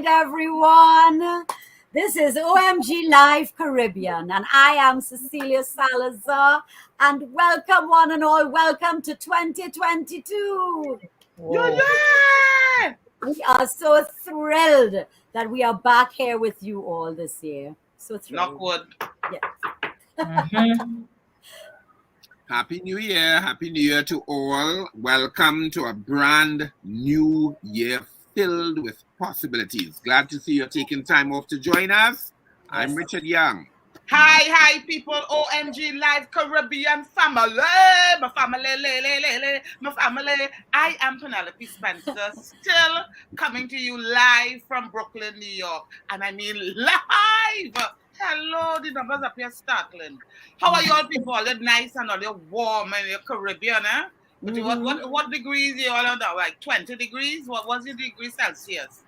night, everyone. This is OMG Live Caribbean, and I am Cecilia Salazar. And welcome, one and all. Welcome to 2022. Yeah. We are so thrilled that we are back here with you all this year. So thrilled. Knock wood. Yes. Happy New Year. Happy New Year to all. Welcome to a brand new year filled with possibilities. Glad to see you taking time off to join us. I'm Richard Young. Hi, people. OMG Live Caribbean family. My family. I am Penelope Spencer, still coming to you live from Brooklyn, New York. And I mean live. Hello, the numbers up here startling. How are y'all people? All nice and all you're warm and you're Caribbean, eh? But what degrees you all under? Like 20 degrees? What was your degrees Celsius?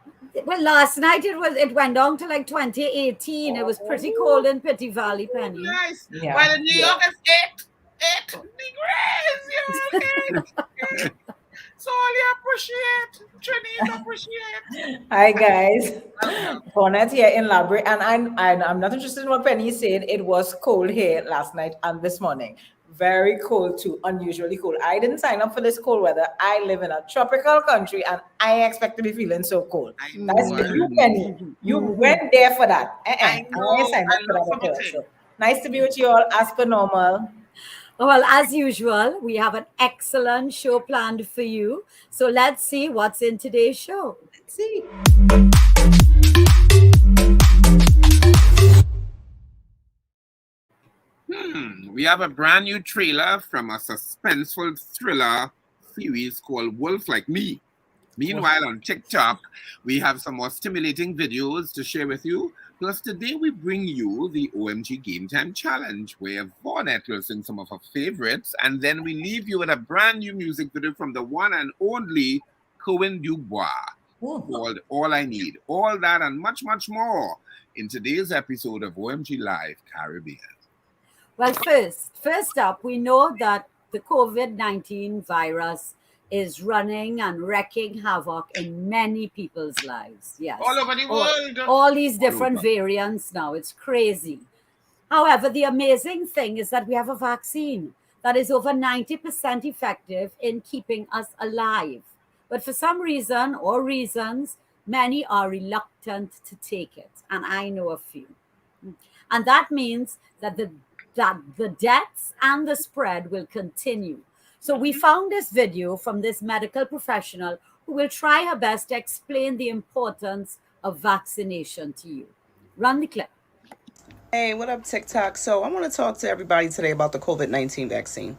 Well, last night it went down to like 2018. It was pretty cold in Petty Valley, Penny. Nice. Yeah. Well, in New York it's 8 degrees. You know, 8. So you appreciate, Trinity appreciate. Hi guys, Bonnet here in Library, and I'm not interested in what Penny said. It was cold here last night and this morning. Very cold too, unusually cold. I didn't sign up for this cold weather. I live in a tropical country and I expect to be feeling so cold. That's for you, Penny. You went there for that. I signed up for that at all. So nice to be with you all as per normal. Well, as usual, we have an excellent show planned for you. So let's see what's in today's show. Let's see. We have a brand new trailer from a suspenseful thriller series called Wolf Like Me. Meanwhile, on TikTok, we have some more stimulating videos to share with you. Plus, today we bring you the OMG Game Time Challenge, where Vonette will sing some of her favorites, and then we leave you with a brand new music video from the one and only Cohen Dubois, called All I Need. All that and much, much more in today's episode of OMG Live Caribbean. Well, first up, we know that the COVID-19 virus is running and wreaking havoc in many people's lives. Yes. All over the world. All these different variants now. It's crazy. However, the amazing thing is that we have a vaccine that is over 90% effective in keeping us alive. But for some reason or reasons, many are reluctant to take it. And I know a few. And that means that the deaths and the spread will continue. So we found this video from this medical professional who will try her best to explain the importance of vaccination to you. Run the clip. Hey, what up, TikTok? So I want to talk to everybody today about the COVID-19 vaccine.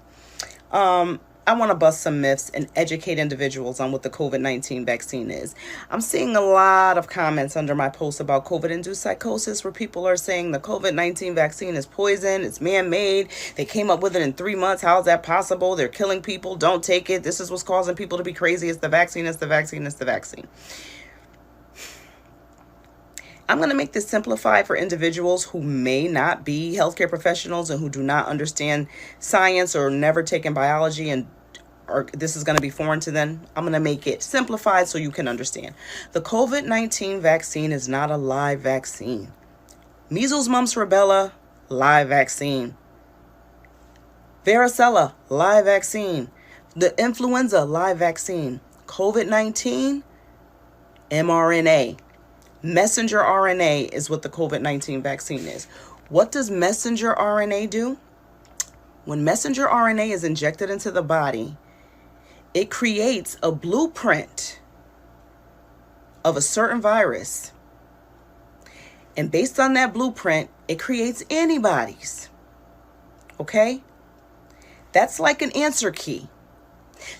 I want to bust some myths and educate individuals on what the COVID-19 vaccine is. I'm seeing a lot of comments under my post about COVID-induced psychosis where people are saying the COVID-19 vaccine is poison, it's man-made, they came up with it in 3 months, how is that possible? They're killing people, don't take it, this is what's causing people to be crazy, it's the vaccine, it's the vaccine, it's the vaccine. I'm going to make this simplified for individuals who may not be healthcare professionals and who do not understand science or never taken biology or this is going to be foreign to them. I'm going to make it simplified so you can understand. The COVID-19 vaccine is not a live vaccine. Measles, mumps, rubella, live vaccine. Varicella, live vaccine. The influenza, live vaccine. COVID-19, mRNA. Messenger RNA is what the COVID-19 vaccine is. What does messenger RNA do? When messenger RNA is injected into the body, it creates a blueprint of a certain virus. And based on that blueprint, it creates antibodies. Okay? That's like an answer key.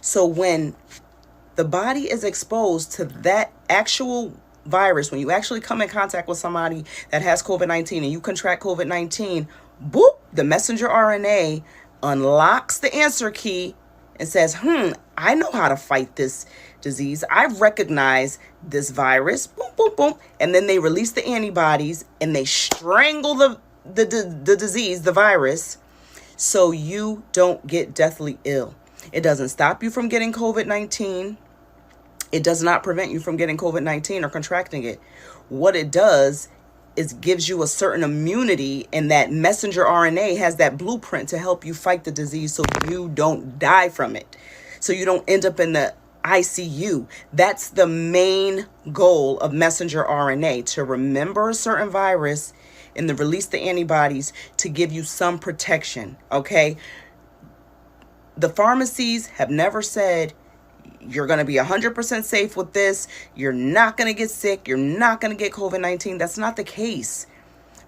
So when the body is exposed to that actual virus, when you actually come in contact with somebody that has COVID-19 and you contract COVID-19, boop, the messenger RNA unlocks the answer key and says, I know how to fight this disease. I recognize this virus, boom, boom, boom. And then they release the antibodies and they strangle the disease, the virus, so you don't get deathly ill. It doesn't stop you from getting COVID-19. It does not prevent you from getting COVID-19 or contracting it. What it does is gives you a certain immunity, and that messenger RNA has that blueprint to help you fight the disease so you don't die from it. So you don't end up in the ICU. That's the main goal of messenger RNA, to remember a certain virus and to release the antibodies to give you some protection, okay? The pharmacies have never said you're going to be 100% safe with this. You're not going to get sick. You're not going to get COVID-19. That's not the case.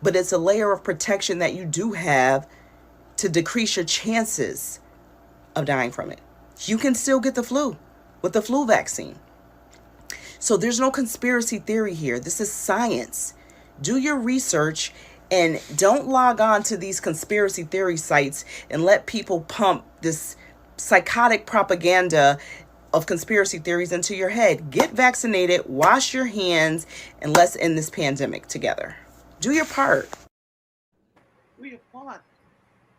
But it's a layer of protection that you do have to decrease your chances of dying from it. You can still get the flu with the flu vaccine. So there's no conspiracy theory here. This is science. Do your research and don't log on to these conspiracy theory sites and let people pump this psychotic propaganda of conspiracy theories into your head. Get vaccinated, wash your hands, and let's end this pandemic together. Do your part. Do your part.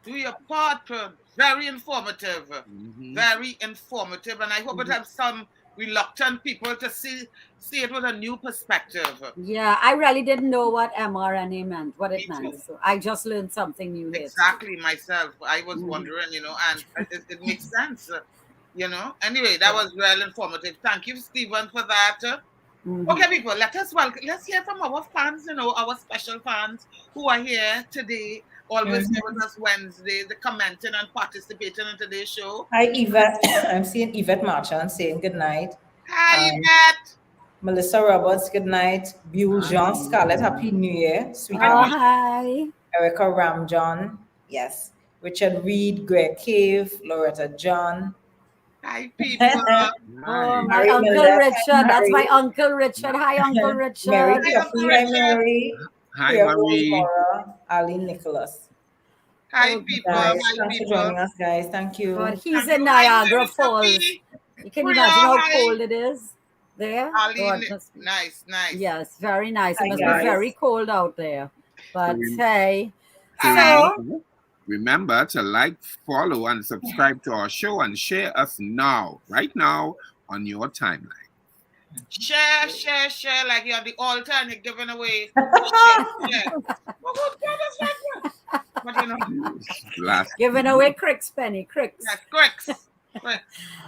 Do your part. Very informative. Very informative. And I hope it has some reluctant people to see it with a new perspective. Yeah, I really didn't know what mRNA meant, what it Me too. meant. So I just learned something new here. Exactly, myself. I was wondering, and it makes sense. Anyway, that was well informative. Thank you, Stephen, for that. Okay, people, let's hear from our fans, our special fans who are here today, always here with us Wednesday, the commenting and participating in today's show. Hi, Yvette. I'm seeing Yvette Marchand saying good night. Hi, Yvette. Melissa Roberts, good night. Buell Jean Scarlett, Happy New Year. Sweet hi. Erica Ramjohn, yes. Richard Reed, Greg Cave, Loretta John. Hi, people. Oh, my Uncle Richard. That's my Uncle Richard. Hi, Uncle Richard. Hi, Mary. Hi, Marie. Laura, Ali Nicholas. Hi, people. Guys, Hi, thanks people. for joining us, guys. Thank you. But he's in Niagara Falls. You can imagine how cold it is there. Nice. Yes, very nice. Hi, It must guys. be very cold out there. But hey, Remember to like, follow, and subscribe to our show and share us right now on your timeline. Share, like you're the altar and you're giving away. Giving away cricks, Penny, cricks. Yes, cricks.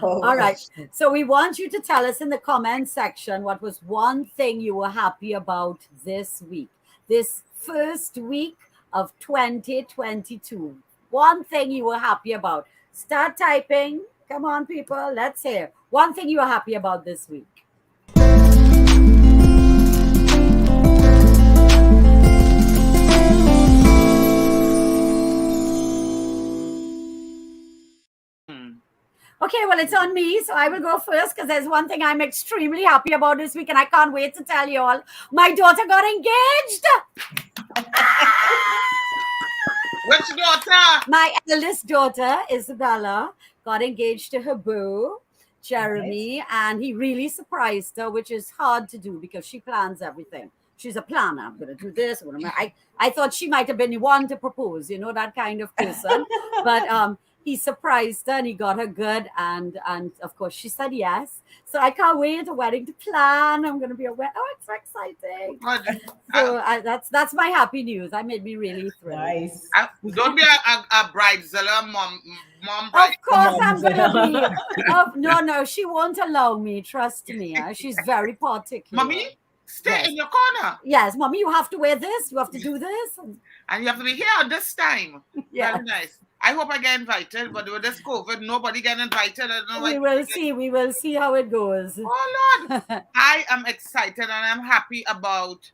All right. So we want you to tell us in the comment section what was one thing you were happy about this week, this first week of 2022. One thing you were happy about. Start typing. Come on, people. Let's hear. One thing you were happy about this week. Okay, well, it's on me, so I will go first because there's one thing I'm extremely happy about this week, and I can't wait to tell you all. My daughter got engaged. Which daughter? My eldest daughter, Isabella, got engaged to her beau, Jeremy, and he really surprised her, which is hard to do because she plans everything. She's a planner. I'm going to do this. I thought she might have been the one to propose, that kind of person. But he surprised her and he got her good. And of course, she said yes. So I can't wait a wedding to plan. I'm going to be a wedding. Oh, it's so exciting. So that's my happy news. That made me really thrilled. Nice. Don't be a bridezilla, mom bride. Of course I'm going to be. No, she won't allow me. Trust me. She's very particular. Mommy, stay in your corner. Yes, Mommy, you have to wear this. You have to do this. And you have to be here at this time. Yeah. Very nice. I hope I get invited, but with this COVID, nobody get invited. We will see how it goes. Oh, Lord. I am excited and I'm happy about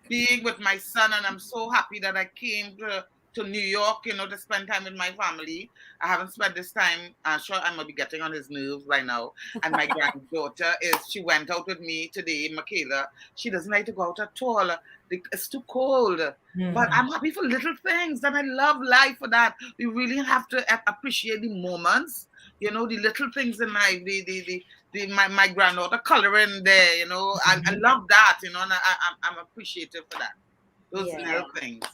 being with my son, and I'm so happy that I came to New York, to spend time with my family. I haven't spent this time. I'm sure I'm going to be getting on his nerves by now. And my granddaughter she went out with me today, Michaela. She doesn't like to go out at all. It's too cold. But I'm happy for little things, and I love life for that. We really have to appreciate the moments, the little things in life. My granddaughter coloring there, I love that, and I'm appreciative for that. Those little things.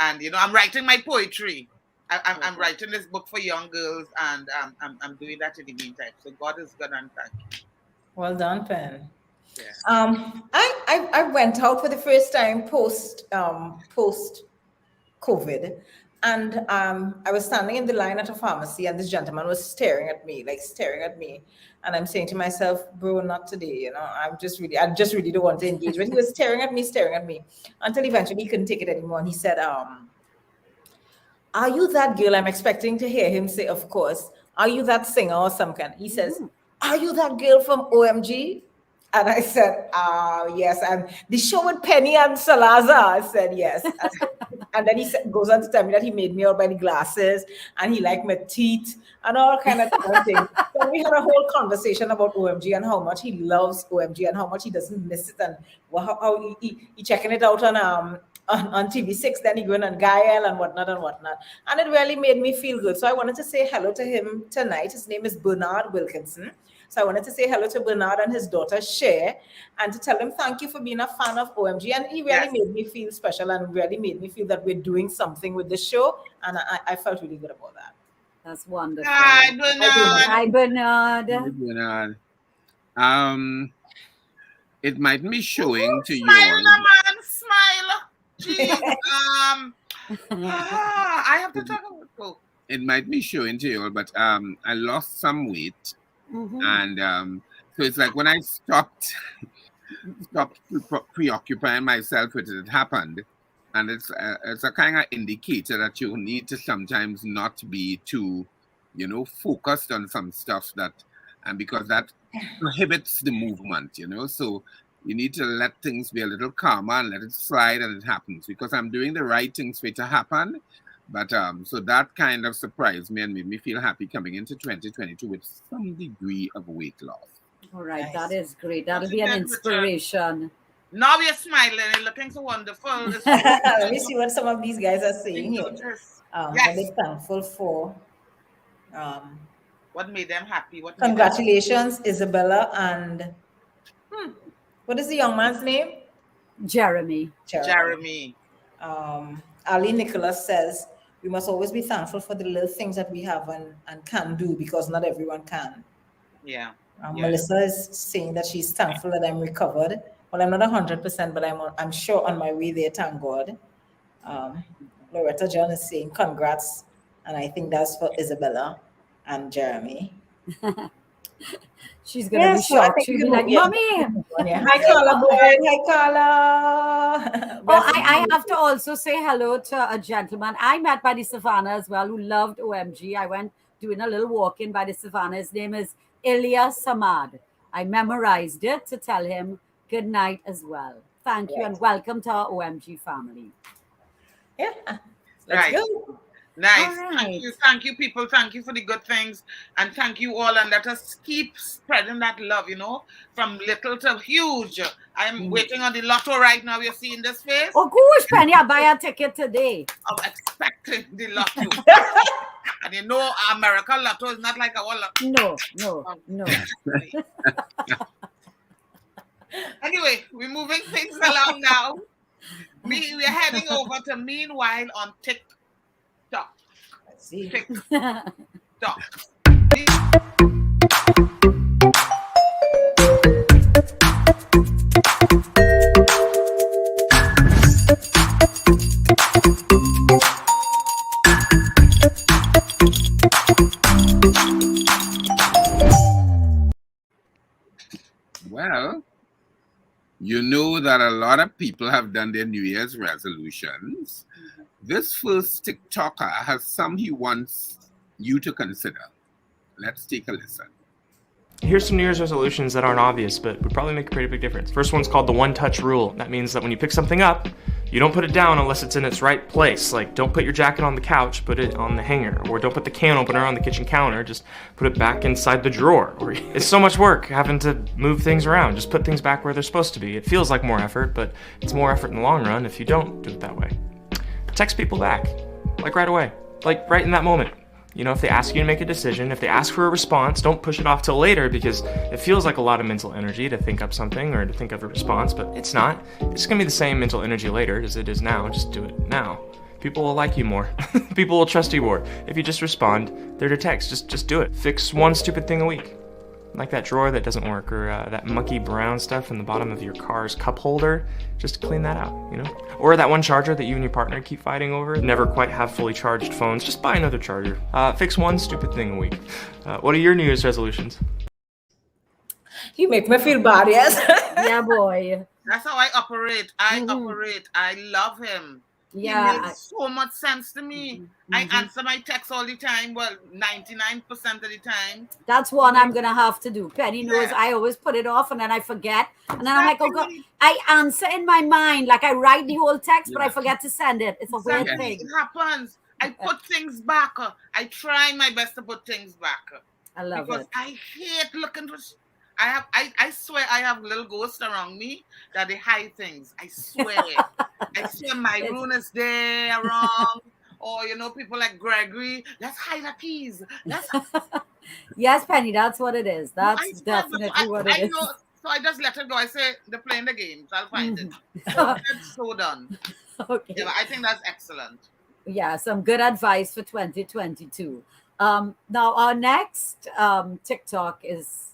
And I'm writing my poetry. I'm writing this book for young girls, and I'm doing that in the meantime. So God is good, and thank you. Well done, Pen. Yes. I went out for the first time post COVID, and I was standing in the line at a pharmacy, and this gentleman was staring at me, and I'm saying to myself, "Bro, not today." You know, I just really don't want to engage. But he was staring at me, until eventually he couldn't take it anymore, and he said, "Are you that girl?" I'm expecting to hear him say, "Of course." "Are you that singer or some kind?" He says, "Are you that girl from OMG?" And I said, yes. And the show with Penny and Salazar, I said, yes. And then he goes on to tell me that he made me out by the glasses and he liked my teeth and all kind of different things. So we had a whole conversation about OMG and how much he loves OMG and how much he doesn't miss it and how he checking it out on TV6, then he going on Gael and whatnot. And it really made me feel good. So I wanted to say hello to him tonight. His name is Bernard Wilkinson. So I wanted to say hello to Bernard and his daughter, Cher, and to tell him thank you for being a fan of OMG. And he really made me feel special and really made me feel that we're doing something with the show. And I felt really good about that. That's wonderful. Hi, Bernard. Hi, Bernard. Hi, Bernard. It might be showing to you. Smile, man, smile. Jeez. I have to talk about Coke. It might be showing to you, but I lost some weight. And so it's like when I stopped preoccupying myself with it happened, and it's a kind of indicator that you need to sometimes not be too, focused on some stuff and because that prohibits the movement, so you need to let things be a little calmer and let it slide and it happens because I'm doing the right things for it to happen. But so that kind of surprised me and made me feel happy coming into 2022 with some degree of weight loss. All right, nice. That is great. That'll be an inspiration. Now you're smiling and looking so wonderful. Let me see what some of these guys are saying here. What they're thankful for. What made them happy? Congratulations, Isabella and what is the young man's name? Jeremy. Ali Nicholas says, we must always be thankful for the little things that we have and can do because not everyone can. Yeah. Melissa is saying that she's thankful that I'm recovered. Well, I'm not 100%, but I'm sure on my way there, thank God. Loretta John is saying congrats. And I think that's for Isabella and Jeremy. She's going to be shocked. She'll be like, Mommy. Hi, Carla boy. Hi, Carla. I have to also say hello to a gentleman I met by the Savannah as well who loved OMG. I went doing a little walk-in by the Savannah. His name is Ilya Samad. I memorized it to tell him good night as well. Thank you and welcome to our OMG family. Yeah. Let's go. Nice. Right. Thank you, people. Thank you for the good things. And thank you all. And let us keep spreading that love, from little to huge. I'm waiting on the lotto right now. You're seeing this face? Oh, gosh, Penny, I'll buy a ticket today. I'm expecting the lotto. And America lotto is not like our lotto. No. Anyway, we're moving things along now. We're heading over to Meanwhile on TikTok. Let's see. TikTok. Well, you know that a lot of people have done their New Year's resolutions. This first TikToker has some he wants you to consider. Let's take a listen. Here's some New Year's resolutions that aren't obvious, but would probably make a pretty big difference. First one's called the one-touch rule. That means that when you pick something up, you don't put it down unless it's in its right place. Like, don't put your jacket on the couch, put it on the hanger. Or don't put the can opener on the kitchen counter, just put it back inside the drawer. Or it's so much work having to move things around. Just put things back where they're supposed to be. It feels like more effort, but it's more effort in the long run if you don't do it that way. Text people back, like right away, like right in that moment. If they ask you to make a decision, if they ask for a response, don't push it off till later because it feels like a lot of mental energy to think up something or to think of a response, but it's not. It's gonna be the same mental energy later as it is now. Just do it now. People will like you more. People will trust you more. If you just respond, they're to text. Just do it. Fix one stupid thing a week. like that drawer that doesn't work, or that mucky brown stuff in the bottom of your car's cup holder. Just clean that out, you know? Or that one charger that you and your partner keep fighting over. Never quite have fully charged phones. Just buy another charger. Fix one stupid thing a week. What are your New Year's resolutions? You make me feel bad, yes? Yeah, boy. That's how I operate. I love him. Yeah. He makes so much sense to me. I answer my texts all the time. Well, 99% of the time. That's one I'm gonna have to do. Penny knows I always put it off and then I forget. And then I'm like, oh God, I answer in my mind. Like I write the whole text, but I forget to send it. It's a weird thing. It happens. I put things back. I try my best to put things back. I love because it. I hate looking for. I swear I have little ghosts around me that they hide things. I swear. I swear my room is there wrong. Or, you know, people like Gregory, let's hide the keys. Yes, Penny, that's what it is. That's definitely what it is. Know, so I just let it go. I say, they're playing the games. I'll find it. So it's so done. Okay. Yeah, I think that's excellent. Yeah, some good advice for 2022. Now, our next TikTok is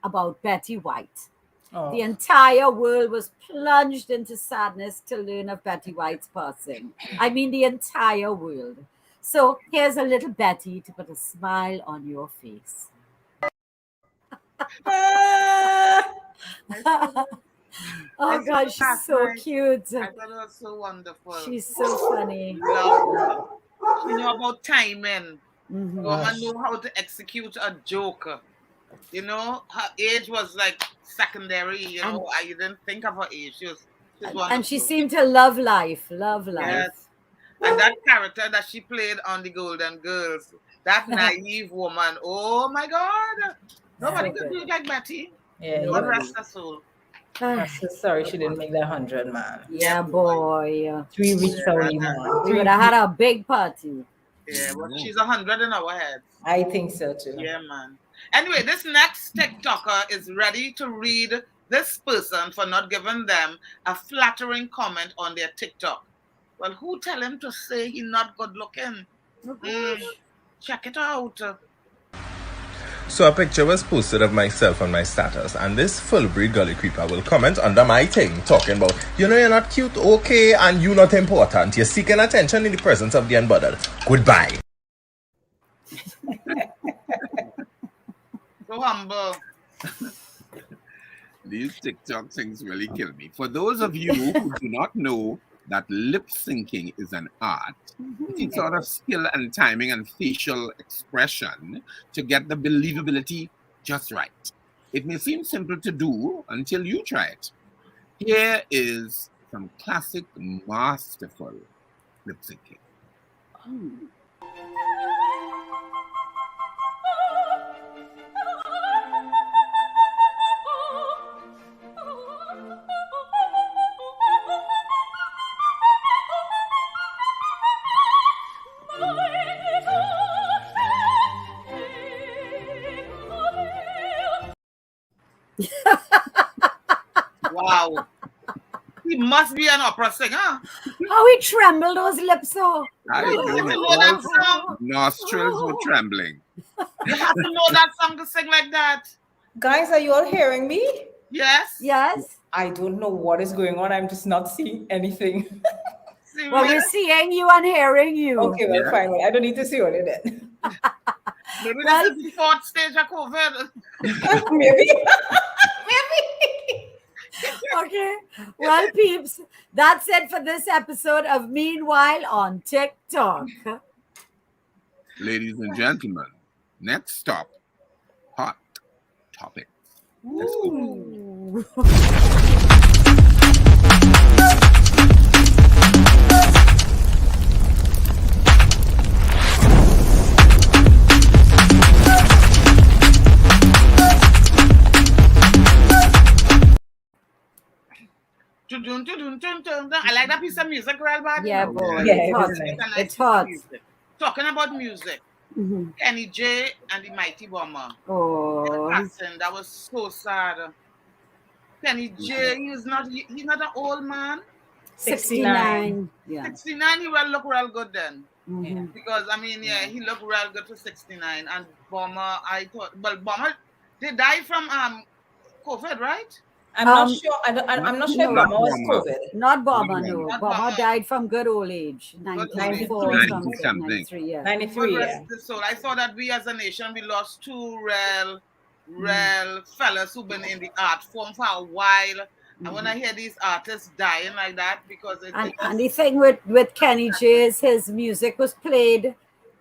about Betty White. Oh. The entire world was plunged into sadness to learn of Betty White's passing. I mean, the entire world. So here's a little Betty to put a smile on your face. Oh gosh, she's so cute. I thought it was so wonderful. She's so funny. She knew about timing. Woman knew how to execute a joke. You know, her age was like secondary. You know, I didn't think of her age. She was and she seemed to love life. Yes. And that character that she played on The Golden Girls, that naive woman. Oh my God! Nobody could do it like Betty. Yeah, God rest her soul. I'm so sorry she didn't make that 100, man. Yeah, boy. 3 weeks only, man. We would have had a big party. Yeah, but she's 100 in our heads. I think so too. Yeah, man. Anyway, this next TikToker is ready to read this person for not giving them a flattering comment on their TikTok. Well, who tell him to say he's not good looking? Check it out. So a picture was posted of myself on my status, and this full-breed gully creeper will comment under my thing talking about, you know, you're not cute, okay, and you not important. You're seeking attention in the presence of the unbothered. Goodbye. So humble. These TikTok things really kill me. For those of you who do not know that lip syncing is an art, it's sort of skill and timing and facial expression to get the believability just right. It may seem simple to do until you try it. Here is some classic masterful lip syncing. Wow. He must be an opera singer. How he trembled those lips so. Nostrils were trembling. You have to know that song to sing like that. Guys, are you all hearing me? Yes. Yes. I don't know what is going on. I'm just not seeing anything. Well, we're seeing you and hearing you. Okay, well, fine. I don't need to see only then. Maybe this is the fourth stage of COVID. Maybe. Okay. Well, peeps, that's it for this episode of Meanwhile on TikTok. Ladies and gentlemen, next stop, hot topics. Let's go. I like that piece of music real bad. Yeah, boy. Yeah, it's hot. Talking about music, Kenny J and the Mighty Bomber. Oh, That was so sad. Kenny J, he's not an old man. 69. Yeah. 69, he will look real good then. Mhm. Because I mean, yeah, he looked real good to 69. And Bomber, I thought, well, Bomber They died from COVID, right? I'm not Um, sure. I'm not sure if no, Mama was Mama. COVID. not Baba, Mama. no. Not Baba Mama. died from good old age, Good 94 old age. 90 something, something. 93, yeah. God 93, rest yeah. his soul. I saw that we as a nation, we lost two real fellas who've been in the art form for a while. And when I hear these artists dying like that, because it And just, the thing with Kenny G is his music was played.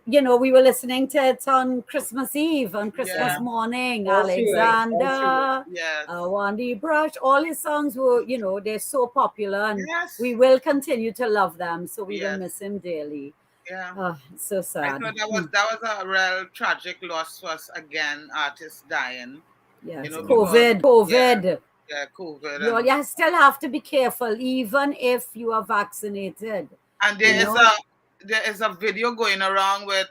You know, we were listening to it on Christmas Eve, on Christmas Yeah. morning. That's true, right? That's true. Alexander, yes, Wandy Brush, all his songs were, you know, they're so popular, and yes, we will continue to love them. So we will yes, miss him dearly. yeah. Oh, so I sad. thought that was a real tragic loss for us again, artists dying. Yes, You know, COVID, because COVID. COVID, You still have to be careful, even if you are vaccinated. and You know? there is a video going around with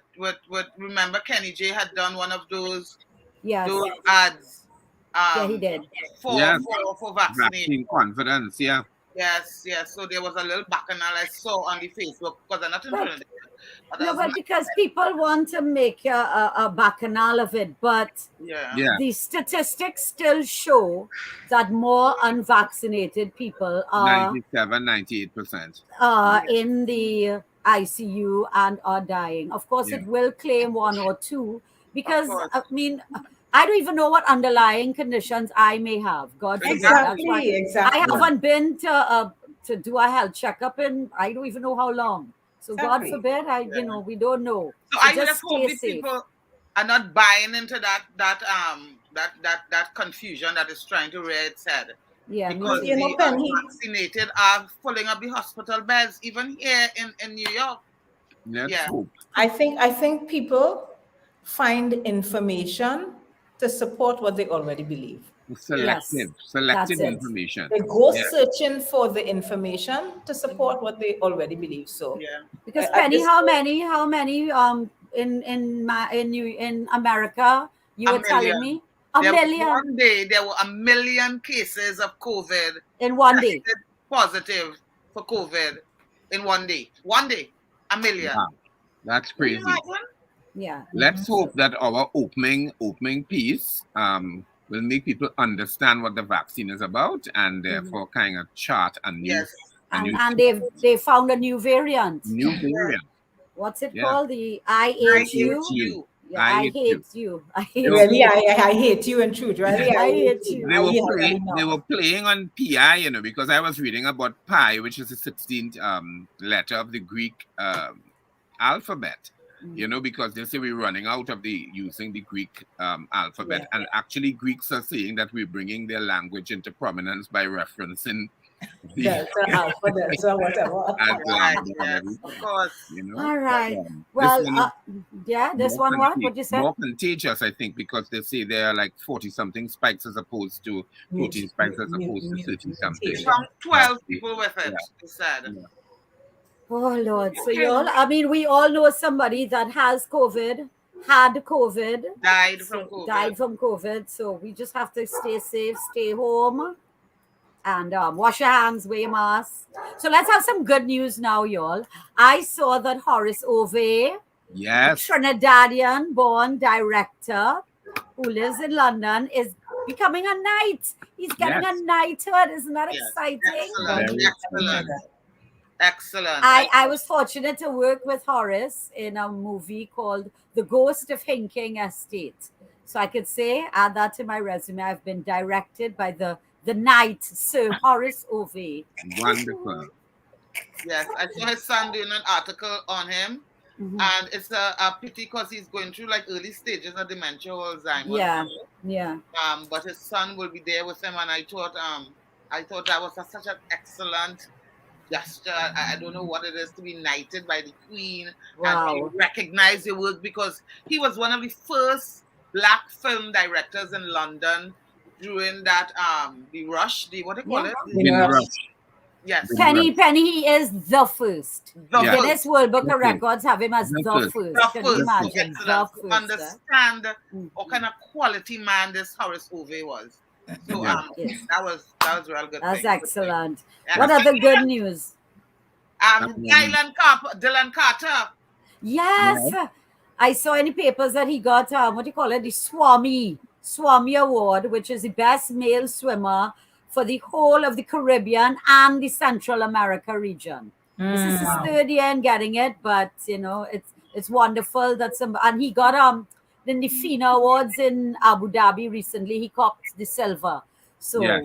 remember Kenny J had done one of those Yes. ads Yeah, he did. Yes. for vaccination. Vaccine confidence, yeah. Yes. So there was a little bacchanal I saw on the Facebook because I'm not in Trinidad. No, but because people want to make a bacchanal of it, but yeah. the statistics still show that more unvaccinated people are 97, 98%. in the ICU and are dying. Of course, Yeah. it will claim one or two because, course. I mean, I don't even know what underlying conditions I may have. God forbid. That's why Exactly. I haven't been to do a health checkup in I don't even know how long. So God Exactly. forbid, we don't know. So So I just just hope stay these safe. people are not buying into that confusion that is trying to rear its head. Yeah, Because me too. the Penny, unvaccinated are filling up the hospital beds, even here in New York. Let's Yeah. hope. I think people find information to support what they already believe. Selective That's it. information. They go Yeah. searching for the information to support what they already believe. So Yeah. Because at Penny, this how point- many in America you were telling me? A million One day there were 1 million cases of COVID in one day. tested positive for COVID in one day. 1 day, 1 million. Wow. That's Can you crazy. imagine? Yeah. Let's hope that our opening piece will make people understand what the vaccine is about and therefore kind of chart a new Yes. And they found a new variant. new variant. What's it Yeah. called? The I IHU. hate you. Yeah, I hate you. I hate really, you. I hate you in truth. Really, I I hate hate you. you. They were playing on PI, you know, because I was reading about pi, which is the 16th letter of the Greek alphabet. You know, because they say we're running out of using the Greek alphabet, Yeah. and actually Greeks are saying that we're bringing their language into prominence by referencing the Delta, Alpha, Delta, whatever. Right, yes, of course. you know. All right. This Well, one is this more one what? What you said? more contagious, I think, because they say there are like 40-something spikes as opposed to 14 spikes as opposed to 30-something. From 12 people with it, he said. Yeah. Oh Lord. So Okay. y'all, I mean, we all know somebody that has COVID, had COVID, Died from COVID. died from COVID. So we just have to stay safe, stay home, and wash your hands, wear your mask. So let's have some good news now, y'all. I saw that Horace Ove, Yes. Trinidadian born director who lives in London, is becoming a knight. He's getting Yes. a knighthood. Isn't that Yes. exciting? Excellent. Very Excellent. Excellent. I was fortunate to work with Horace in a movie called The Ghost of Hinking Estate. So I could say, add that to my resume. I've been directed by the knight, Sir Horace Ove. Wonderful. Yes, I saw his son doing an article on him. And it's a pity because he's going through like early stages of dementia or Alzheimer's. Yeah. But his son will be there with him, and I thought that was such an excellent gesture. I don't know what it is to be knighted by the Queen and to recognize your work, because he was one of the first Black film directors in London during that the rush, what do you call it? Rush. Yes. Penny he is the first. The Yeah. Guinness first. World Book of Okay. Records have him as The the first. first. The Can you first. imagine? The Excellent. first. Understand what kind of quality man this Horace Ove was. So Yes. that was real good. That's thing. excellent. Yeah. What other good news? Dylan Carter. Yes. I saw in the papers that he got what do you call it? The Swami Swami Award, which is the best male swimmer for the whole of the Caribbean and the Central America region. This is his third year in getting it, but you know, it's wonderful that and he got the FINA Awards in Abu Dhabi recently. He copped the silver. So Yes.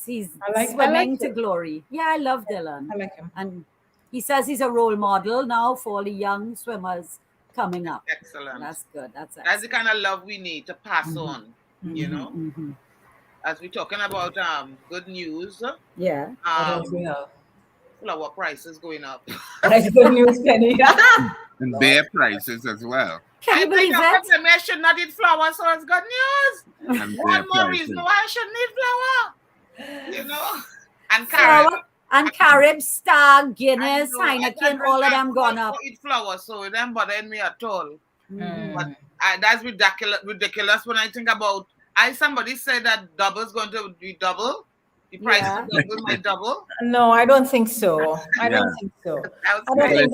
he's like swimming to him. glory. Yeah, I love Dylan. I like him. And he says he's a role model now for all the young swimmers coming up. Excellent. That's good. That's the kind of love we need to pass on, you know. Mm-hmm. As we're talking about good news, Yeah. What else we have? flower prices going up. That's good news, Penny. And their prices as well. Can you believe it? I should not eat flowers, so it's good news. And One their more prices. reason why I shouldn't eat flower. You know? And Flower carrot. and Carib Star, Guinness, Heineken, all of them gone up. I eat flowers, so it doesn't bother me at all. Mm. But that's ridiculous when I think about. Somebody said that double is going to be double. The price of double might double. No, I don't think so. I don't think so. That was I don't crazy.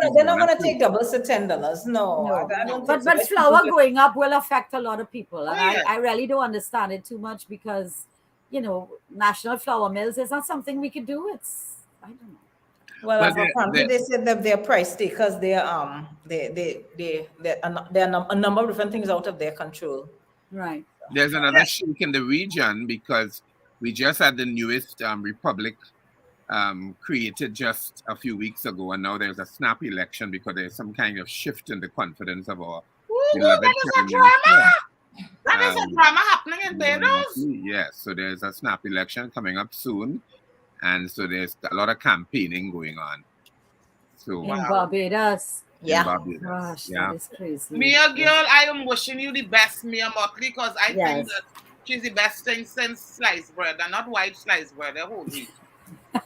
think they're not going to take doubles to $10. No, I don't think But so. flour going up will affect a lot of people. And Yeah. I really don't understand it too much because, you know, national flour mills is not something we could do. I don't know. Well, But apparently they said that they're priced because they're a number of different things out of their control. Right. There's another shake in the region because we just had the newest republic created just a few weeks ago, and now there's a snap election because there's some kind of shift in the confidence of our beloved that is a Prime drama. Minister. That is a drama happening in Barbados. Yes, so there's a snap election coming up soon, and so there's a lot of campaigning going on. So In Barbados. in Barbados, Gosh, yeah. that is crazy. Mia, girl, I am wishing you the best, Mia Motley, because I Yes. think that she's the best thing since sliced bread, and not white sliced bread, the whole wheat.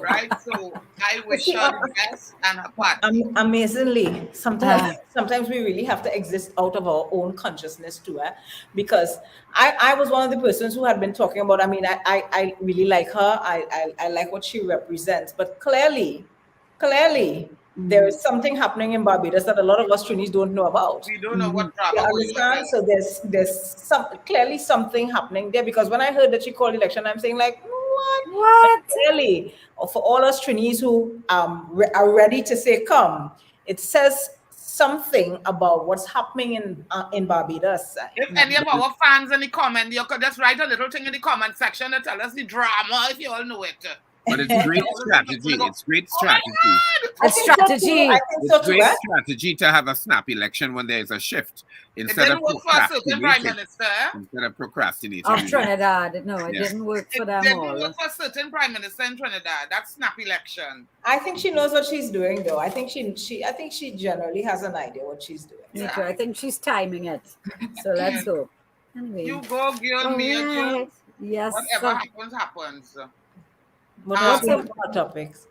Right? So I wish her the best and her part. Amazingly, sometimes we really have to exist out of our own consciousness too, because I was one of the persons who had been talking about, I really like her, I like what she represents, but clearly there is something happening in Barbados that a lot of us Trinis don't know about. We don't know what You drama going on. understand? So there's clearly something happening there, because when I heard that she called election, I'm saying like, what? Clearly, for all us Trinis who are ready to say come, it says something about what's happening in Barbados. If any of our fans in the comment, you could just write a little thing in the comment section to tell us the drama if you all know it. But it's great strategy. It's great strategy. A strategy. I think so It's too. great strategy to have a snap election when there's a shift It instead of didn't work for a certain prime procrastinating. minister. Instead of procrastinating. Of Trinidad. No, it Yeah. didn't work for It them didn't all. work for a certain prime minister in Trinidad. That's snap election. I think she knows what she's doing, though. I think she generally has an idea what she's doing. Me too. I think she's timing it. So let's hope. Anyway. You go, girl, All me, girl. right. Yes. Whatever happens. What else Um, are our topics?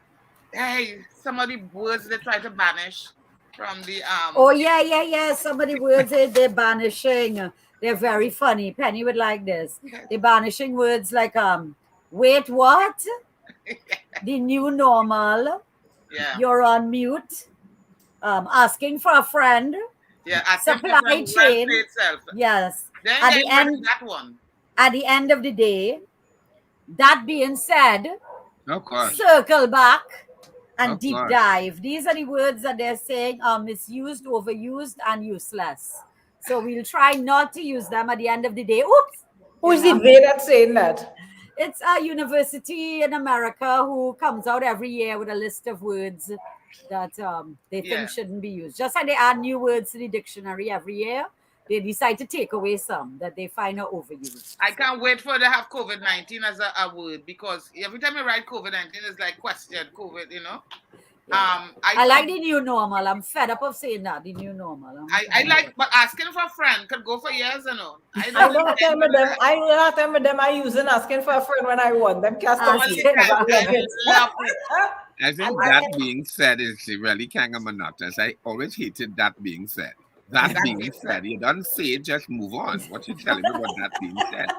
Hey, some of the words they try to banish from the Oh yeah. Some of the words they're banishing. They're very funny. Penny would like this. They're banishing words like wait, what? The new normal. yeah. You're on mute. Asking for a friend. Yeah, I Supply chain. Itself. Yes. Then At get the rid of end, that one. at the end of the day, that being said, Of course. circle back and Of deep course. dive. These are the words that they're saying are misused, overused, and useless. So we'll try not to use them at the end of the day. Oops. Who is it they that's saying that? It's a university in America who comes out every year with a list of words that they think Yeah. shouldn't be used. Just like they add new words to the dictionary every year, they decide to take away some that they find are overused. I can't wait for to have COVID-19 as a word, because every time I write COVID-19, it's like question COVID, you know. I like the new normal. I'm fed up of saying that, the new normal. I like, but asking for a friend could go for years, you know. I don't have time with them. I don't have time with them. I using asking for a friend when I want them. Cast Ah, off. Only yeah. time. I love it. I think that being said is really kind of monotonous. I always hated that being said. That being said, you don't say it, just move on. What you telling me about that being said?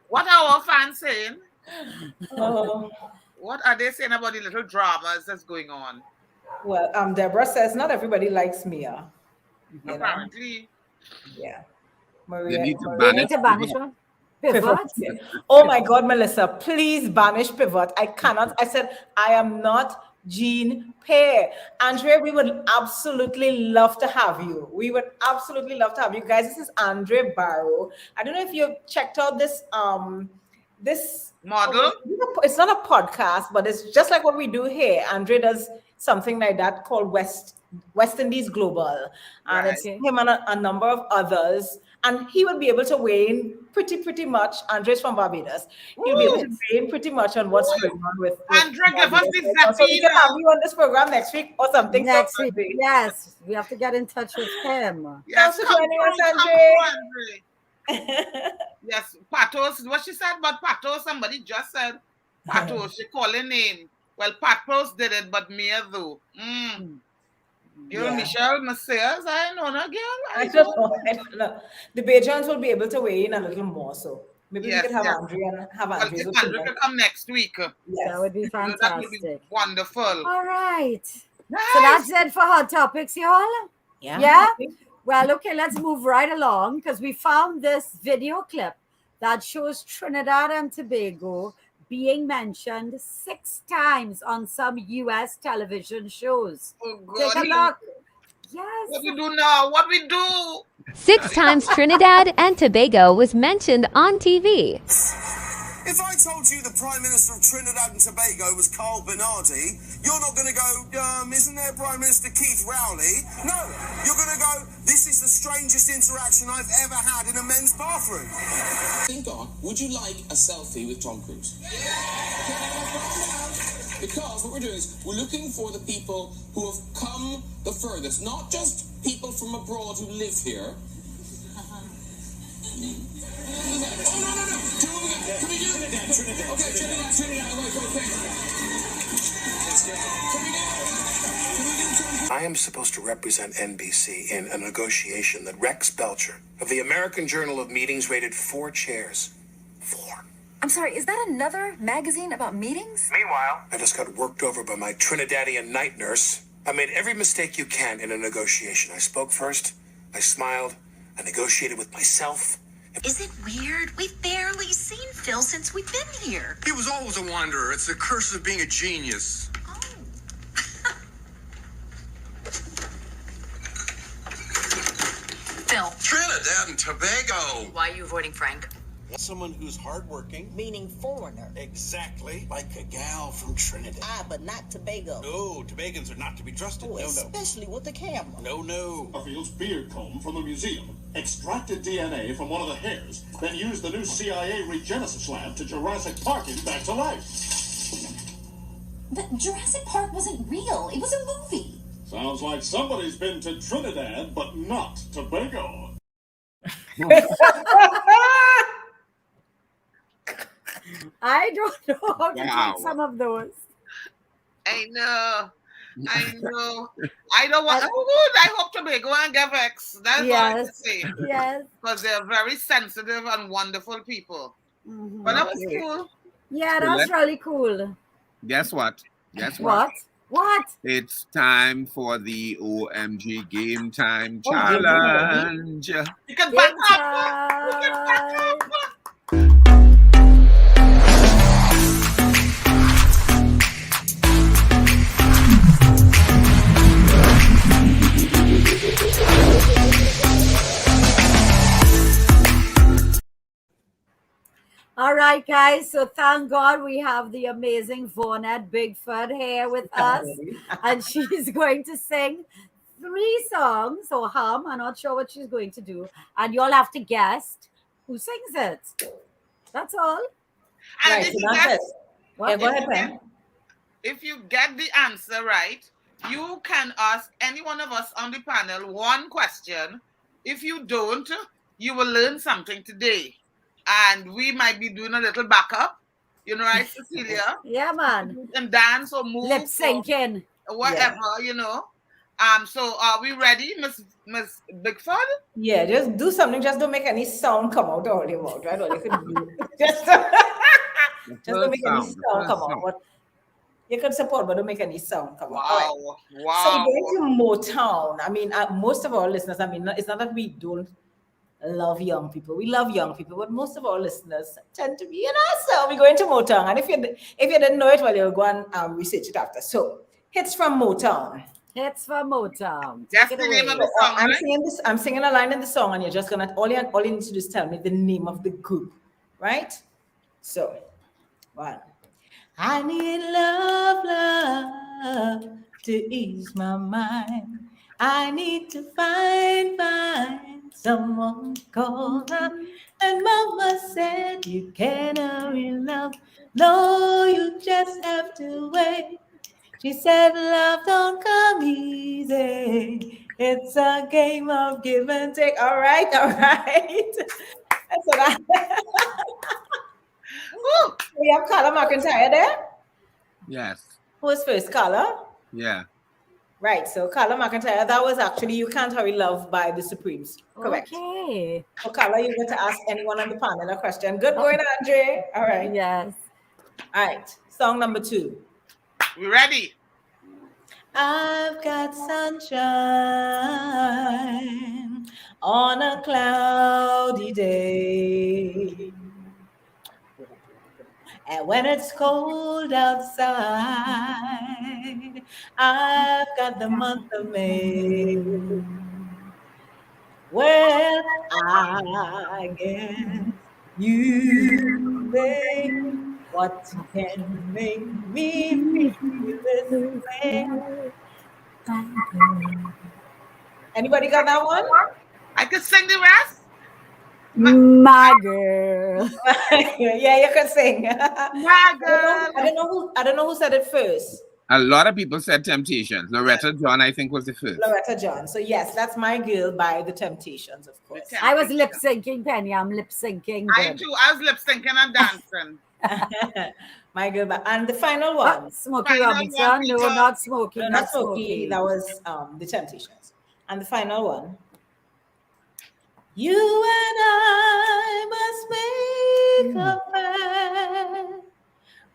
What are our fans saying? Oh, What are they saying about the little dramas that's going on? well, Deborah says not everybody likes Mia. You know? Apparently, Yeah. Maria. They need to They banish need to banish Pivot. one. Pivot. Oh my God, Melissa, please banish Pivot. I cannot. I said, I am not Jean Pear. Andre, we would absolutely love to have you. We would absolutely love to have you guys. This is Andre Barrow. I don't know if you've checked out this Model? It's not a podcast, but it's just like what we do here. Andre does something like that called West Indies Global, and it's Right. him and a number of others, and he would be able to weigh in pretty much. Andre's from Barbados. He'll be able to weigh in pretty much on what's going on with Andre, give us Barbados the right now. So we can Zafina. have you on this program next week or something. Next week. Andre. Yes, we have to get in touch with him. Yes, Thanks for come joining us, through, come Andre. through, Andre. Yes, Patos, what she said about Patos, somebody just said Patos, she called her name. Well, Patos did it, but Mia though. You know, Yeah. Michelle Messias, I know no girl. I don't know. I don't know. The Bajans will be able to weigh in a little more, so maybe Yes, we could have yes. Andre and have Well, Andre's if Andre opinion. could come next week, That Yes. would be that would be fantastic. wonderful. All right. Nice. So that's it for hot topics, y'all. Yeah? Well, okay, let's move right along because we found this video clip that shows Trinidad and Tobago being mentioned 6 times on some US television shows. Oh, Take a God. look. Yes. What we do now? What we do? 6 times Trinidad and Tobago was mentioned on TV. If I told you the Prime Minister of Trinidad and Tobago was Carl Bernardi, you're not going to go, isn't there Prime Minister Keith Rowley? No, you're going to go, this is the strangest interaction I've ever had in a men's bathroom. Think on, would you like a selfie with Tom Cruise? Because what we're doing is we're looking for the people who have come the furthest, not just people from abroad who live here. Oh, no. Do it again. Can we do it? Trinidad. Okay, Trinidad. Wait. Can we do I am supposed to represent NBC in a negotiation that Rex Belcher of the American Journal of Meetings rated 4 chairs. 4. I'm sorry, is that another magazine about meetings? Meanwhile, I just got worked over by my Trinidadian night nurse. I made every mistake you can in a negotiation. I spoke first, I smiled, I negotiated with myself. Is it weird? We've barely seen Phil since we've been here. He was always a wanderer. It's the curse of being a genius. Oh. Phil, Trinidad and Tobago. why are you avoiding Frank? Someone who's hardworking. Meaning foreigner. Exactly. Like a gal from Trinidad. But not Tobago. No, Tobagans are not to be trusted. Oh, especially with the camera. No. Garfield's beard comb from the museum, extracted DNA from one of the hairs, then used the new CIA Regenesis lab to Jurassic Park him back to life. But Jurassic Park wasn't real. It was a movie. Sounds like somebody's been to Trinidad, but not Tobago. I don't know how to Wow. take some of those. I know. I don't want. I hope Tobago and get vexed. That's all I can say. Yes. Because they're very sensitive and wonderful people. Mhm. But that was cool. Yeah, that's really cool. Guess what? What? It's time for the OMG Game Time Oh, Challenge. You can Game back up. You can back time. up. All right, guys. So thank God we have the amazing Vaughnette Bigford here with us. And she's going to sing 3 songs or hum. I'm not sure what she's going to do. And you'll have to guess who sings it. That's all. And Right, if so you that's get- it. Yeah, go ahead, Pam. If you get the answer right, you can ask any one of us on the panel one question. If you don't, you will learn something today. And we might be doing a little backup. You know, right, Cecilia? Yeah, man. You can dance or move. Lip syncing. Or whatever, you know. So are we ready, Miss Bigford? Yeah, just do something. Just don't make any sound come out all your mouth, right? All you can do. Just don't make any sound come out. But you can support, but don't make any sound come out. All right. Wow. So we're going to Motown. I mean, most of our listeners, I mean, it's not that we don't love young people. We love young people, but most of our listeners tend to be, so we go into Motown. And if you didn't know it, well, you'll go and research it after. So, hits from Motown. Hits from Motown. That's Take the it name away. of the song, I'm right? singing this. I'm singing a line in the song, and you're just gonna all you need to do is tell me the name of the group, right? So, one. I need love to ease my mind. I need to find someone to call up. And Mama said you can't hurry love. No, you just have to wait. She said love don't come easy. It's a game of give and take. All right. That's what I. We have Carla McIntyre there. Yes. Who's first, Carla? Yeah. Right. So Carla McIntyre, that was actually You Can't Hurry Love by the Supremes. Correct. Okay. So Carla, you're going to ask anyone on the panel a question. Good going, Andre. All right. Yes. All right. Song number 2. We ready? I've got sunshine on a cloudy day. And when it's cold outside, I've got the month of May. Well, I guess you say what can make me feel this way. Anybody got that one? I could sing the rest. My girl. Yeah, you can sing. My girl. I don't know who said it first. A lot of people said Temptations. Loretta John, I think, was the first. Loretta John. So yes, that's My Girl by the Temptations, of course. I was lip syncing, Penny. I'm lip syncing. I too. I was lip syncing and dancing. My Girl, and the final one. Smokey Robinson. No, not Smokey. No, not Smokey. That was the Temptations. And the final one. You and I must make a pact.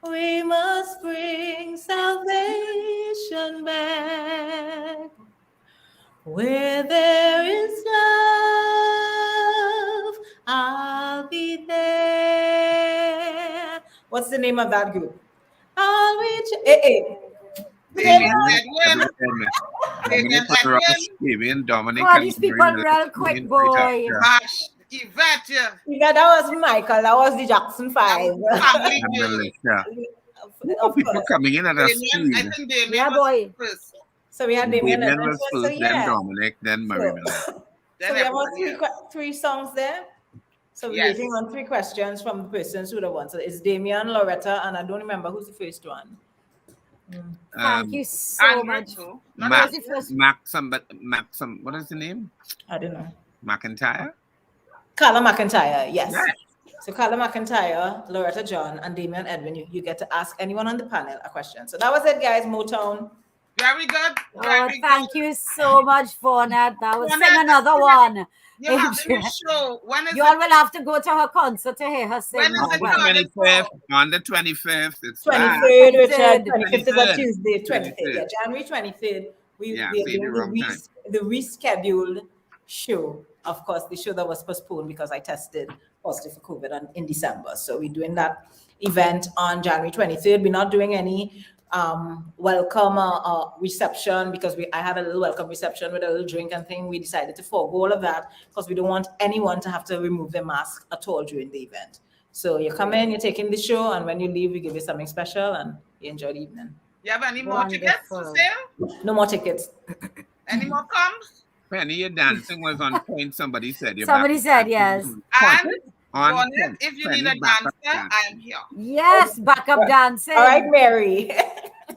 We must bring salvation back. Where there is love, I'll be there. What's the name of that group? I'll reach. Dominic. Oh, these people real quick, boy. Gosh, Yvette. Yeah, that was Michael. That was the Jackson 5. People coming in at a speed. I think Damien Yeah, boy. first. So we had Damien was so first, yeah. then Dominic, then Mary. So we have about three songs there. So we're waiting on 3 questions from the persons who the one. So it's Damien, Loretta, and I don't remember who's the first one. Thank you so much. What is the name? I don't know. McIntyre? Carla McIntyre, yes. So Carla McIntyre, Loretta John, and Damien Edwin, you get to ask anyone on the panel a question. So that was it, guys. Motown. Very good. Thank you so much, Fawnette. That was sing another one. You have the show. When is you all will have to go to her concert to hear her sing. When is it on the 25th. It's 23rd, Richard. 25th is a Tuesday. 23rd. Yeah, January 23rd. We are doing the rescheduled show. Of course, the show that was postponed because I tested positive for COVID in December. So we're doing that event on January 23rd. We're not doing any welcome reception because I had a little welcome reception with a little drink and thing. We decided to forego all of that because we don't want anyone to have to remove their mask at all during the event. So you come in, you're taking the show, and when you leave, we give you something special and you enjoy the evening. You have any more tickets for sale? No more tickets. Any more comes? Penny, your dancing was on point. Somebody said. Somebody said yes. And if you need a dancer, I am here. Yes, backup dancing. All right, Mary.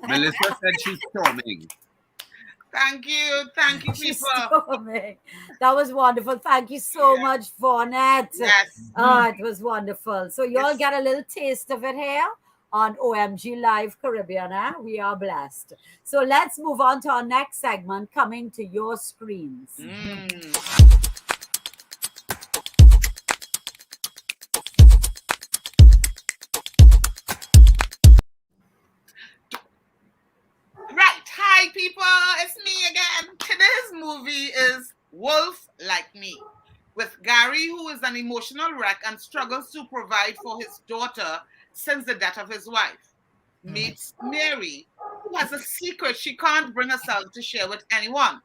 Melissa said she's storming. Thank you, people. That was wonderful. Thank you so much, Fawnette. Yes. It was wonderful. So you all get a little taste of it here on OMG Live Caribbean. We are blessed. So let's move on to our next segment coming to your screens. Right. Hi, people. It's me again. Today's movie is Wolf Like Me. with Gary, who is an emotional wreck and struggles to provide for his daughter since the death of his wife, meets Mary, who has a secret she can't bring herself to share with anyone.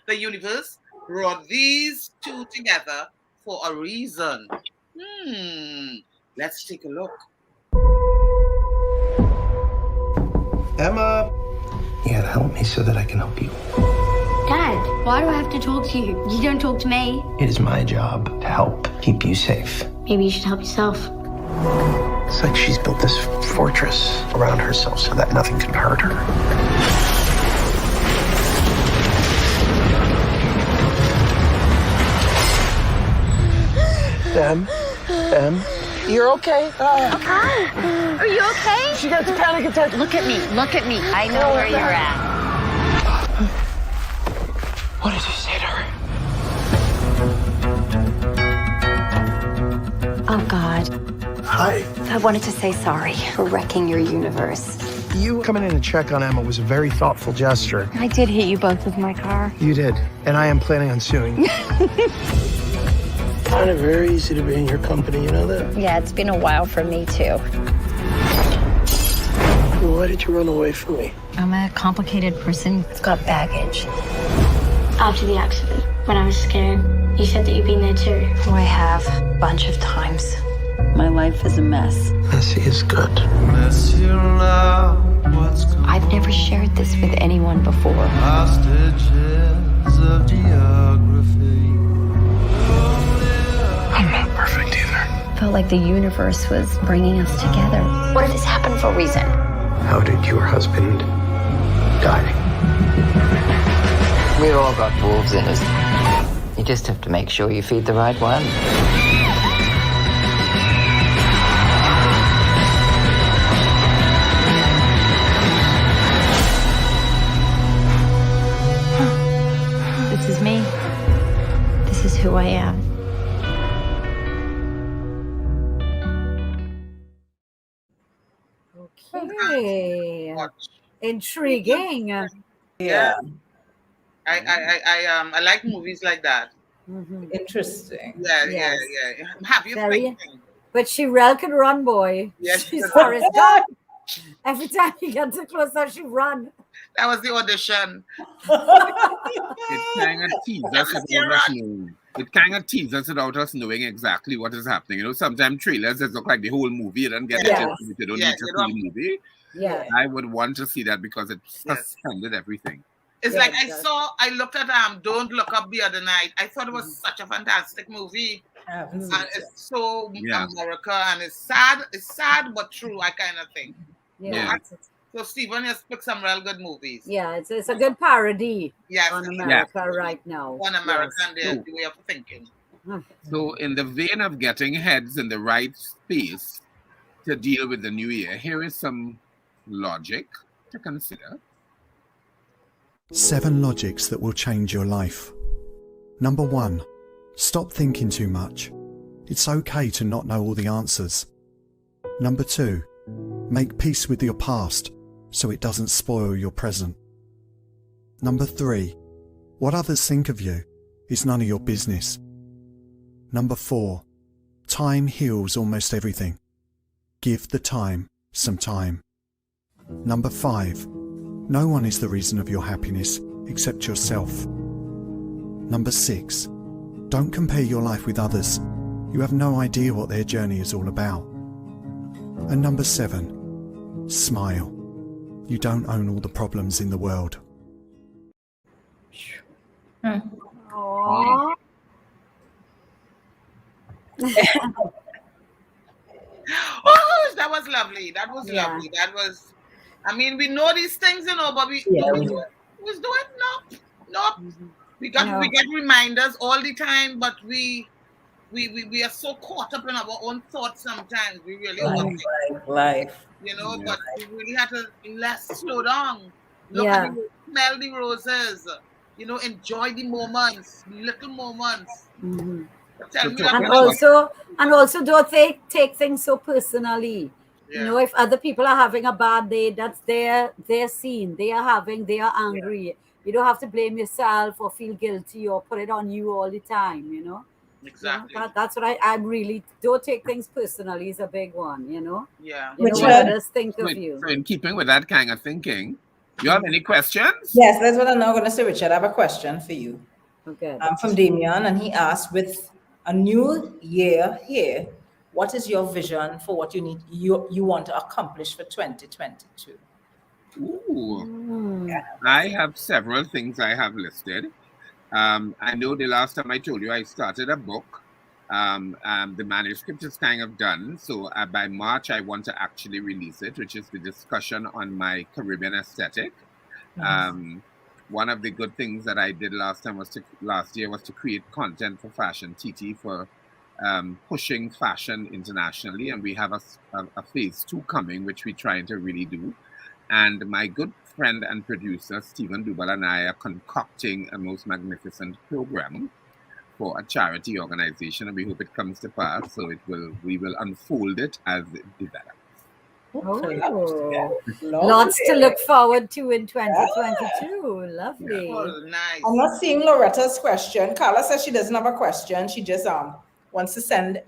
The universe brought these two together for a reason. Let's take a look. Emma, you gotta help me so that I can help you. Dad, why do I have to talk to you? You don't talk to me. It is my job to help keep you safe. Maybe you should help yourself. It's like she's built this fortress around herself so that nothing can hurt her. Em, you're okay? Okay. Are you okay? She got the panic attack. Look at me. Look at me. I know where you're at. What did you say to her? Oh, God. Hi. I wanted to say sorry for wrecking your universe. You coming in to check on Emma was a very thoughtful gesture. I did hit you both with my car. You did, and I am planning on suing you. Kind of very easy to be in your company, you know that? Yeah, it's been a while for me, too. Why did you run away from me? I'm a complicated person. It's got baggage. After the accident, when I was scared, you said that you'd been there too. Oh, I have. A bunch of times. My life is a mess. Messy is good. I've never shared this with anyone before. I'm not perfect either. Felt like the universe was bringing us together. What if this happened for a reason? How did your husband die? We've all got wolves in us. You just have to make sure you feed the right one. This is me. This is who I am. Okay. Intriguing. Yeah. I like movies like that. Interesting. Yeah. Have you thinking? But Shirelle can run, boy. Yes, She's Forrest Gump. Every time he gets too close, she run. That was the audition. It kind of teases us without us knowing. It kind of teases us without us knowing exactly what is happening. You know, sometimes trailers just look like the whole movie. You don't get it. You don't need to see the movie. Yeah. I would want to see that because it suspended everything. It's like I looked at Don't Look Up the other night. I thought it was such a fantastic movie. And it's so America, and it's sad but true, I kind of think. Yeah. So Stephen has picked some real good movies. Yeah, it's a good parody on America right now. On America and the way of thinking. So in the vein of getting heads in the right space to deal with the new year, here is some logic to consider. 7 logics that will change your life. Number 1, stop thinking too much. It's okay to not know all the answers. Number 2, make peace with your past so it doesn't spoil your present. Number 3, what others think of you is none of your business. Number 4, time heals almost everything. Give the time some time. Number 5, no one is the reason of your happiness except yourself. Number 6, don't compare your life with others. You have no idea what their journey is all about. And number 7, smile. You don't own all the problems in the world. Aww. Oh, that was lovely. That was lovely. That was, I mean, we know these things, you know, but we do it. Nope. We get reminders all the time, but we are so caught up in our own thoughts sometimes. We really overthink life. You know, but we really have to slow down. Look at smell the roses. You know, enjoy the moments, little moments. Tell me and also don't take things so personally. You know, if other people are having a bad day, that's their scene. They are angry. You don't have to blame yourself or feel guilty or put it on you all the time, you know. Exactly. That's what I really don't take things personally is a big one, you know. Yeah. You know, Richard? what others think of So you. in keeping with that kind of thinking, you have any questions? Yes, that's what I'm now going to say, Richard. I have a question for you. Okay. From Damien, and he asked, with a new year here, what is your vision for what you want to accomplish for 2022? Ooh. I have several things I have listed. I know the last time I told you I started a book. The manuscript is kind of done. So by March, I want to actually release it, which is the discussion on my Caribbean aesthetic. One of the good things that I did last year was to create content for Fashion TT for pushing fashion internationally. And we have a phase 2 coming, which we're trying to really do. And my good friend and producer, Stephen Dubal, and I are concocting a most magnificent program for a charity organization, and we hope it comes to pass. So we will unfold it as it develops. Lots to look forward to in 2022. Lovely. Oh, nice. I'm not seeing Loretta's question. Carla says she doesn't have a question. She just wants to send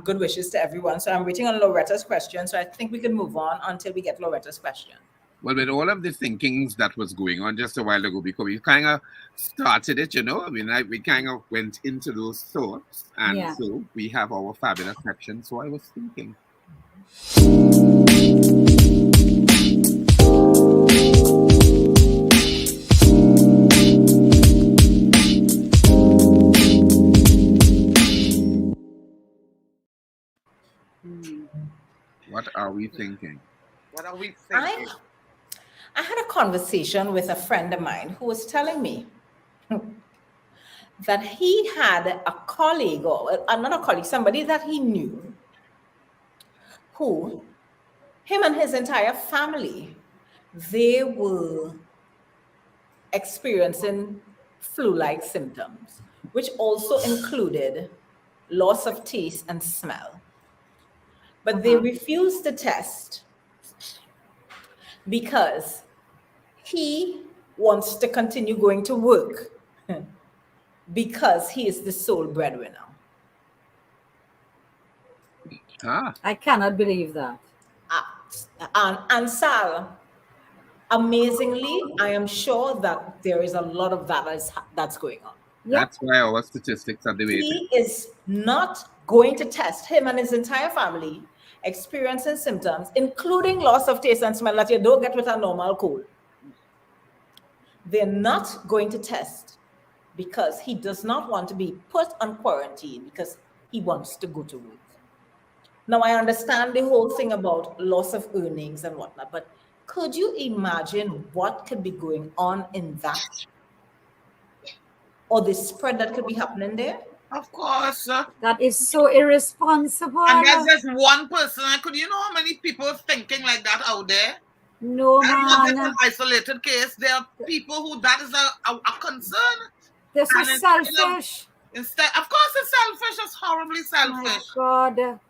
good wishes to everyone. So I'm waiting on Loretta's question. So I think we can move on until we get Loretta's question. Well, with all of the thinkings that was going on just a while ago, because we kind of started it, you know, I mean, we kind of went into those thoughts, and so we have our fabulous section. So I was thinking. What are we thinking? What are we thinking? I had a conversation with a friend of mine who was telling me that he had a colleague, or not a colleague, somebody that he knew, who, him and his entire family, they were experiencing flu-like symptoms, which also included loss of taste and smell. But they refused to test because he wants to continue going to work because he is the sole breadwinner. I cannot believe that. And Sal, amazingly, I am sure that there is a lot of that's going on. That's why our statistics are the way He is not going to test. Him and his entire family experiencing symptoms, including loss of taste and smell that you don't get with a normal cold. They're not going to test because he does not want to be put on quarantine because he wants to go to work. Now, I understand the whole thing about loss of earnings and whatnot, but could you imagine what could be going on in that? Or the spread that could be happening there? Of course. That is so irresponsible. And that's just one person. Could you know how many people thinking like that out there? No, that's man. Not just an isolated case. There are people who that is a concern. They're so selfish. Instead, of course, it's selfish. It's horribly selfish. Oh my God.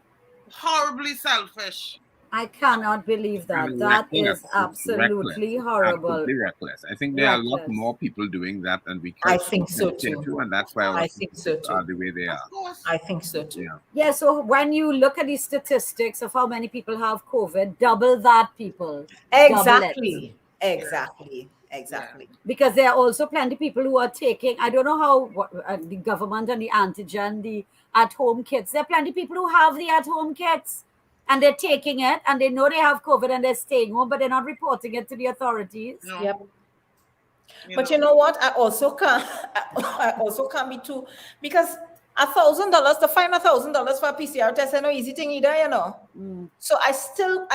Horribly selfish. I cannot believe that. That is absolutely horrible. Absolutely reckless. I think there are a lot more people doing that than we can. I think so too. And that's why I think so too. Are the way they are. I think so too. Yeah, so when you look at the statistics of how many people have COVID, double that people. Exactly. Because there are also plenty of people who are taking, I don't know how the government and the antigen, the at-home kits, there are plenty of people who have the at-home kits. And they're taking it, and they know they have COVID, and they're staying home, but they're not reporting it to the authorities. No. Yep. But you know what? I also can't be too, because $1,000 to find $1,000 for a PCR test is no easy thing either, you know. So I still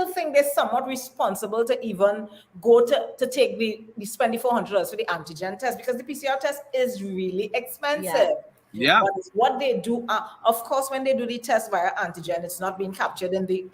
think they're somewhat responsible to even go to take the spend the $400 for the antigen test, because the PCR test is really expensive. Yeah. But what they do, of course, when they do the test via antigen, it's not being captured in the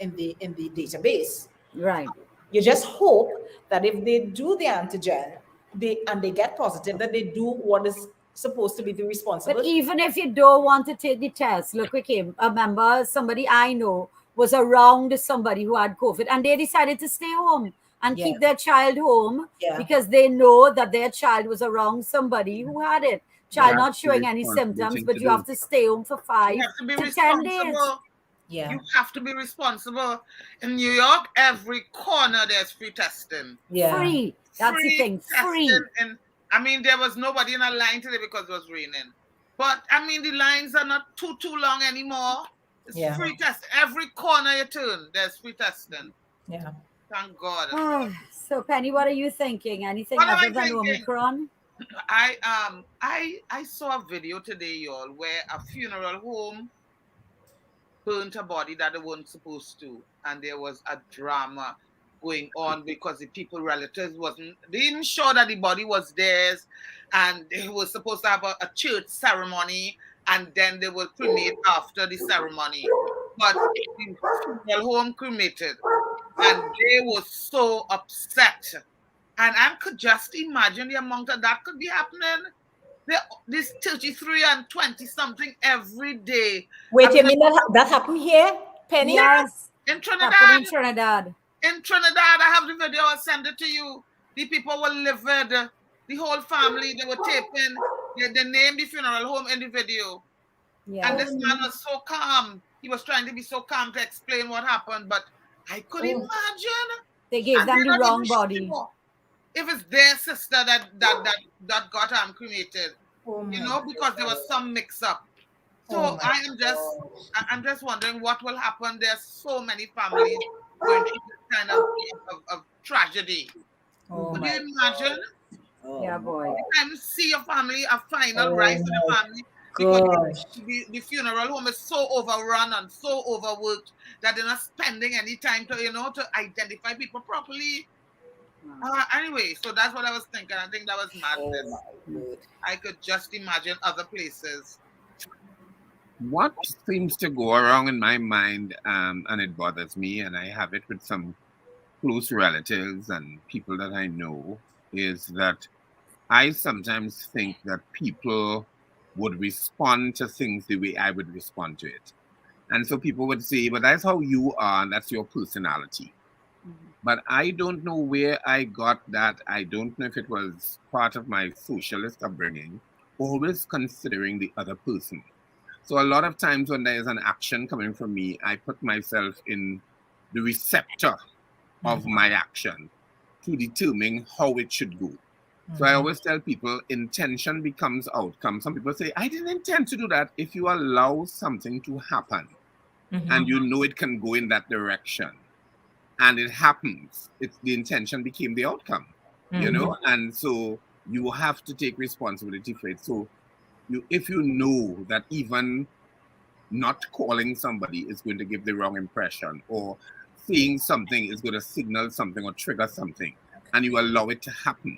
database. Right. You just hope that if they do the antigen, they get positive, that they do what is supposed to be the responsible. But even if you don't want to take the test, look, remember somebody I know was around somebody who had COVID, and they decided to stay home and keep their child home because they know that their child was around somebody who had it. child have not to showing be any responsible symptoms, thing but to you have do. to stay home for 5 You have to be to 10 days. responsible. Yeah. You have to be responsible. In New York, every corner there's free testing. Yeah. Free. That's the thing. Free. Testing. And I mean, there was nobody in a line today because it was raining. But I mean, the lines are not too long anymore. It's Yeah. free testing. Every corner you turn, there's free testing. Yeah. Thank God. So Penny, what are you thinking? Anything What am other I than thinking? Omicron? I saw a video today, y'all, where a funeral home burnt a body that they weren't supposed to, and there was a drama going on because the relatives they didn't sure that the body was theirs, and they were supposed to have a church ceremony, and then they would cremate after the ceremony. But the funeral home cremated, and they were so upset. And I could just imagine the amount of that could be happening. This 33 and 20 something every day. Wait, you mean that happened here, Penny? Yes. In Trinidad. Happened in Trinidad. In Trinidad, I have the video. I'll send it to you. The people were livid. The whole family, they were taping. They named the funeral home in the video. Yeah. And this man was so calm. He was trying to be so calm to explain what happened. But I could imagine. They gave them the wrong body. If it's their sister that got cremated, because there was some mix-up. So I'm just wondering what will happen. There's so many families going through this kind of tragedy. Could you imagine? Yeah, boy. Time to see your family, a final rise to the family. Because the funeral home is so overrun and so overworked that they're not spending any time to identify people properly. Anyway, so that's what I was thinking. I think that was madness. I could just imagine other places. What seems to go around in my mind, and it bothers me, and I have it with some close relatives and people that I know, is that I sometimes think that people would respond to things the way I would respond to it. And so people would say, but that's how you are, and that's your personality. But I don't know where I got that. I don't know if it was part of my socialist upbringing, always considering the other person. So a lot of times when there is an action coming from me, I put myself in the receptor of my action to determine how it should go. So I always tell people, intention becomes outcome. Some people say, I didn't intend to do that. If you allow something to happen and you know it can go in that direction, and it happens, the intention became the outcome, and so you have to take responsibility for it. So if you know that even not calling somebody is going to give the wrong impression, or saying something is going to signal something or trigger something, and you allow it to happen,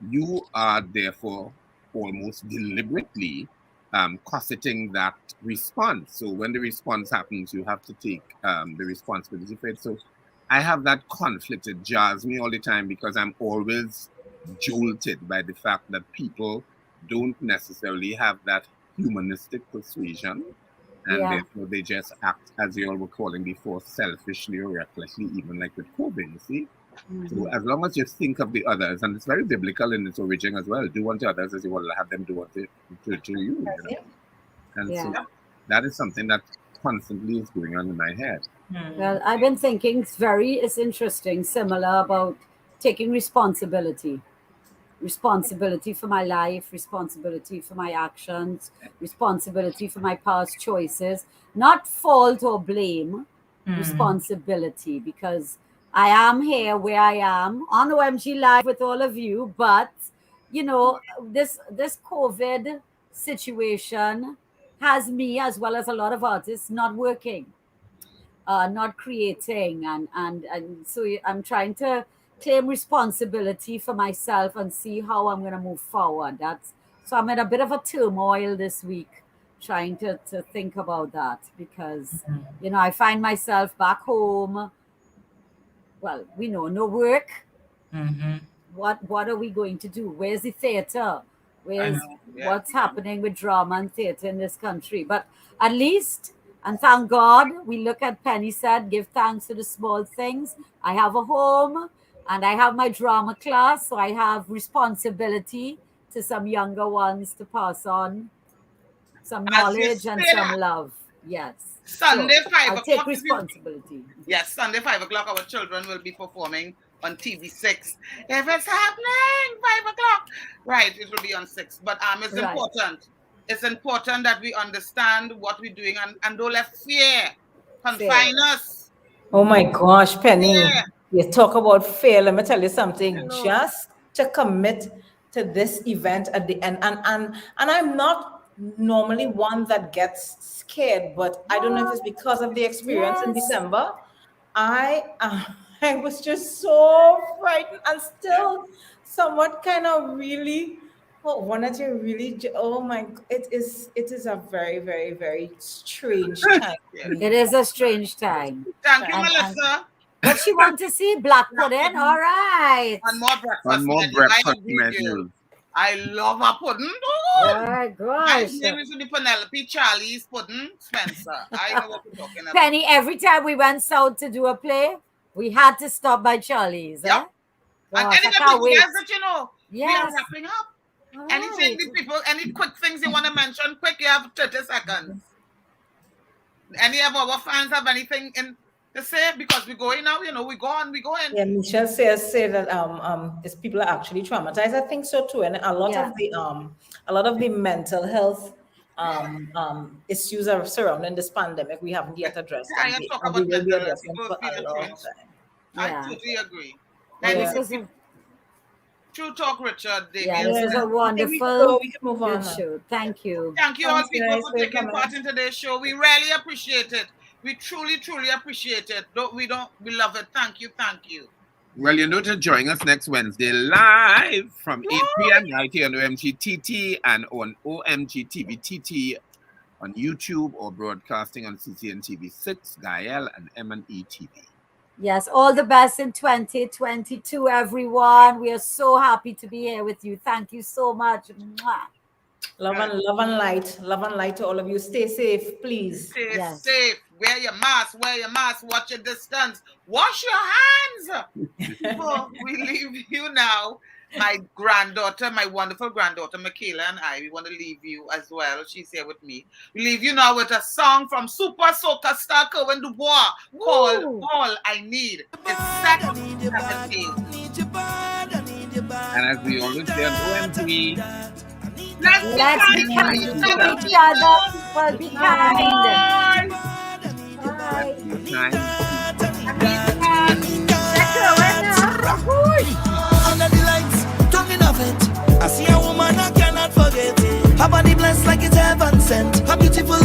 you are therefore almost deliberately cosseting that response. So when the response happens, you have to take the responsibility for it. So I have that conflict. It jars me all the time because I'm always jolted by the fact that people don't necessarily have that humanistic persuasion, and therefore they just act, as you all were calling before, selfishly or recklessly, even like with COVID, you see? So as long as you think of the others, and it's very biblical in its origin as well, do unto others as you want to have them do unto you. And so that is something that constantly is going on in my head. Well, I've been thinking it's interesting, similar about taking responsibility for my life, responsibility for my actions, responsibility for my past choices, not fault or blame, responsibility, because I am here where I am on OMG Live with all of you, but this COVID situation has me, as well as a lot of artists, not working, not creating, and so I'm trying to claim responsibility for myself and see how I'm going to move forward. So I'm in a bit of a turmoil this week, trying to think about that, because I find myself back home. Well, we know no work. What are we going to do? Where's the theater? What's happening with drama and theater in this country? But at least, and thank God, we look at Penny said, give thanks to the small things. I have a home and I have my drama class, so I have responsibility to some younger ones to pass on some As you knowledge and say some that. love. Yes. Sunday, So, 5 I'll o'clock. take responsibility. Yes, Sunday, 5 o'clock, our children will be performing on TV6. If it's happening, 5 o'clock. Right, it will be on 6. But it's Right. important. It's important that we understand what we're doing and don't let fear confine us. Oh my gosh, Penny. Yeah. You talk about fear. Let me tell you something. Hello. Just to commit to this event at the end. And I'm not normally one that gets scared, but I don't know if it's because of the experience in Yes. December. I was just so frightened and still somewhat kind of really wanted to really. Oh my! It is a very, very, very strange time. It is a strange time. Thank you, And- Melissa. What she want to see? Black pudding? All right. And more breakfast. One more menus. I breakfast agree with you. menu. I love a pudding. Oh my gosh. My name is the Penelope Charlie's pudding, Spencer. I know what we're talking about. Penny, every time we went south to do a play, we had to stop by Charlie's. Yep. Eh? And Gosh, I any can't people wait. guys that you know, we are Yes. wrapping up. All Anything right. the people, any quick things you want to mention, quick, you have 30 seconds. Any of our fans have anything to say? Because we're going now, we're going. Yeah, Michelle say that these people are actually traumatized. I think so too, and a lot of the mental health issues are surrounding this pandemic. We haven't yet addressed. I and am we- talking and we about will be mental health. addressing People for feel a the long twins. time. I Yeah. totally agree. Well, And this was a, True talk, Richard. yeah, this was a So wonderful we can move on good now. show. Thank you. Thank you all Thanks, people guys, for for your taking part comments. in today's show. We really appreciate it. We truly, truly appreciate it. We love it. Thank you. Well, to join us next Wednesday live from 8 p.m. right here on OMG TT and on OMG TV TT on YouTube or broadcasting on CCN TV6, Gael and M&E TV. Yes, all the best in 2022, everyone. We are so happy to be here with you. Thank you so much. Mwah. Love and light to all of you. Stay safe, please. Stay Yes. safe. Wear your mask. Watch your distance. Wash your hands. People, we leave you now. My granddaughter, my wonderful granddaughter, Michaela, and we want to leave you as well. She's here with me. We leave you now with a song from super soca star Kerwin Dubois called All I Need. It's set 17. And as we always say on OMG, Let's be kind to each other. Well, be kind. Bye. Under the lights, talking of it, I see a woman I cannot forget. Her body blessed like it's heaven sent. Her beautiful